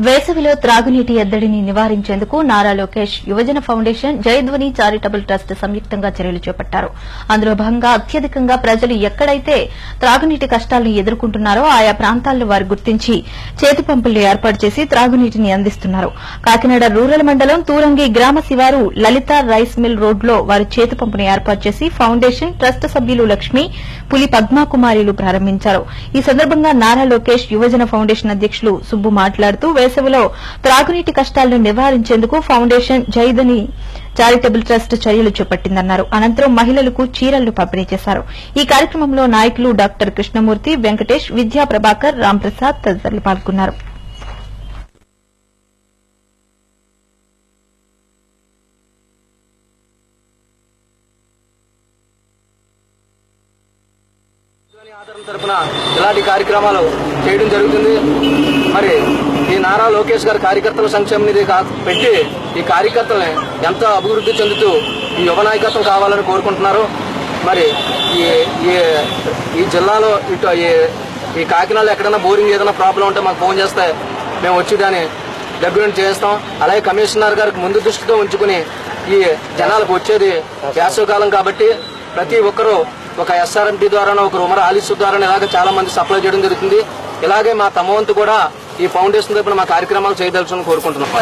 వేసవిలో త్రాగునీటి ఎద్దడిని నివారించేందుకు నారా లోకేష్ యువజన ఫౌండేషన్ జయధ్వని చారిటబుల్ ట్రస్ట్ సంయుక్తంగా చర్యలు చేపట్టారు. అందులో భాగంగా అత్యధికంగా ప్రజలు ఎక్కడైతే త్రాగునీటి కష్టాలను ఎదుర్కొంటున్నారో ఆయా ప్రాంతాలను వారు గుర్తించి చేతి పంపులను ఏర్పాటు చేసి త్రాగునీటిని అందిస్తున్నారు. కాకినాడ రూరల్ మండలం తూరంగి గ్రామ శివారు లలిత రైస్ మిల్ రోడ్లో వారు చేతి పంపును ఏర్పాటు చేసి ఫౌండేషన్ ట్రస్ట్ సభ్యులు లక్ష్మి, పులి పద్మాకుమారిలు ప్రారంభించారు. ఈ సందర్భంగా నారా లోకేష్ యువజన ఫౌండేషన్ అధ్యకులు సుబ్బు మాట్లాడుతూ వేసవిలో త్రాగునీటి కష్టాలను నివారించేందుకు ఫౌండేషన్ జయధ్వని చారిటబుల్ ట్రస్ట్ చర్యలు చేపట్టిందన్నారు. అనంతరం మహిళలకు చీరలను పంపిణీ చేశారు. ఈ కార్యక్రమంలో నాయకులు డాక్టర్ కృష్ణమూర్తి, వెంకటేష్, విద్యా ప్రభాకర్, రాంప్రసాద్ తదితరులు పాల్గొన్నారు. ఆధారం తరపున ఇలాంటి కార్యక్రమాలు చేయడం జరుగుతుంది. మరి ఈ నారా లోకేష్ గారి కార్యకర్తల సంక్షేమ నిధి పెట్టి ఈ కార్యకర్తల్ని ఎంతో అభివృద్ధి చెందుతూ ఈ యువ నాయకత్వం కావాలని కోరుకుంటున్నారు. మరి ఈ జిల్లాలో ఇటు ఈ కాకినాడలో ఎక్కడైనా బోరింగ్ ఏదైనా ప్రాబ్లం ఉంటే మాకు ఫోన్ చేస్తే మేము వచ్చి దాన్ని డెబ్యూట్ చేస్తాం. అలాగే కమిషనర్ గారికి ముందు దృష్టితో ఉంచుకుని ఈ జనాలకు వచ్చేది వేసవికాలం కాబట్టి ప్రతి ఒక్కరూ ఒక ఎస్ఆర్ఎంటీ ద్వారానో ఒక ఉమర్ ఆలిస్ ద్వారా ఇలాగ చాలా మంది సప్లై చేయడం జరుగుతుంది. ఇలాగే మా తమ వంతు కూడా ఈ ఫౌండేషన్ తరపున మా కార్యక్రమాలు చేయదలుచుకుని కోరుకుంటున్నాం.